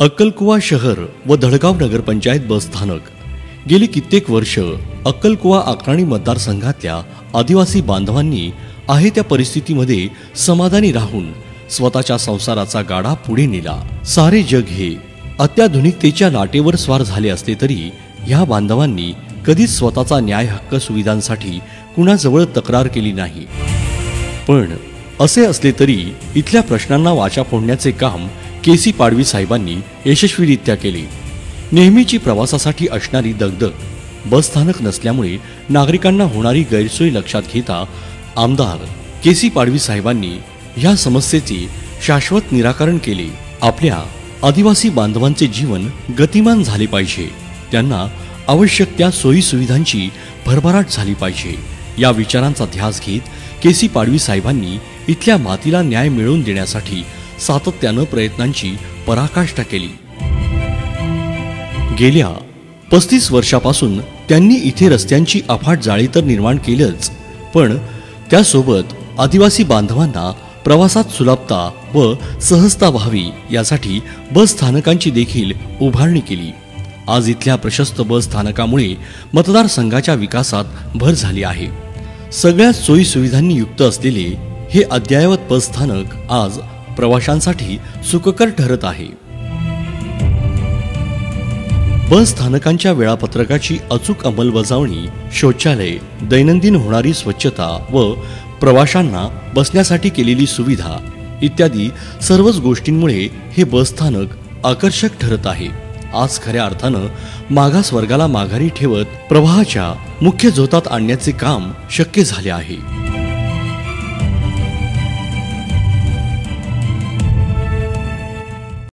अक्कलकुवा शहर व धडगाव नगरपंचायत बस स्थानक गेली कित्येक वर्ष अक्कलकुवा आकाणी मतदारसंघातल्या आदिवासी बांधवांनी आहे त्या परिस्थितीमध्ये समाधानी राहून स्वतःच्या संसाराचा गाडा पुढे नेला। सारे जग हे अत्याधुनिकतेच्या लाटेवर स्वार झाले असले तरी ह्या बांधवांनी कधीच स्वतःचा न्याय हक्क सुविधांसाठी कुणाजवळ तक्रार केली नाही। पण असे असले तरी इथल्या प्रश्नांना वाचा फोडण्याचे काम केसी पाडवी साहेबांनी यशस्वीरित्या केले। नेहमीची प्रवासासाठी असणारी दगदग बस स्थानक नसल्यामुळे नागरिकांना होणारी गैरसोय लक्षात घेता आमदार केसी पाडवी साहेबांनी ह्या समस्येचे शाश्वत निराकरण केले। आपल्या आदिवासी बांधवांचे जीवन गतिमान झाले पाहिजे, त्यांना आवश्यक त्या सोयी सुविधांची भरभराट झाली पाहिजे या विचारांचा ध्यास घेत केसी पाडवी साहेबांनी इथल्या मातीला न्याय मिळवून देण्यासाठी सातत्याने प्रयत्नांची पराकाष्ठा केली। गेल्या 35 वर्षापासून त्यांनी इथे रस्त्यांची अफाट जाळी तर निर्माण केलीच, पण त्यासोबत आदिवासी बांधवांना प्रवासात सुलभता व सहजता व्हावी यासाठी बस स्थानकांची देखील उभारणी केली। आज इथल्या प्रशस्त बस स्थानकामुळे मतदारसंघाच्या विकासात भर झाली आहे। सगळ्या सोयी सुविधांनी युक्त असलेले हे अद्ययावत बस स्थानक आज प्रवाशांसाठी सुखकर ठरत आहे। बस स्थानकांच्या वेळापत्रकाची अचूक अंमलबजावणी, शौचालय, दैनंदिन होणारी स्वच्छता व प्रवाशांना बसण्यासाठी केलेली सुविधा इत्यादी सर्वच गोष्टींमुळे हे बस स्थानक आकर्षक ठरत आहे। आज खऱ्या अर्थानं मागास वर्गाला माघारी ठेवत प्रवाहाच्या मुख्य झोतात आणण्याचे काम शक्य झाले आहे।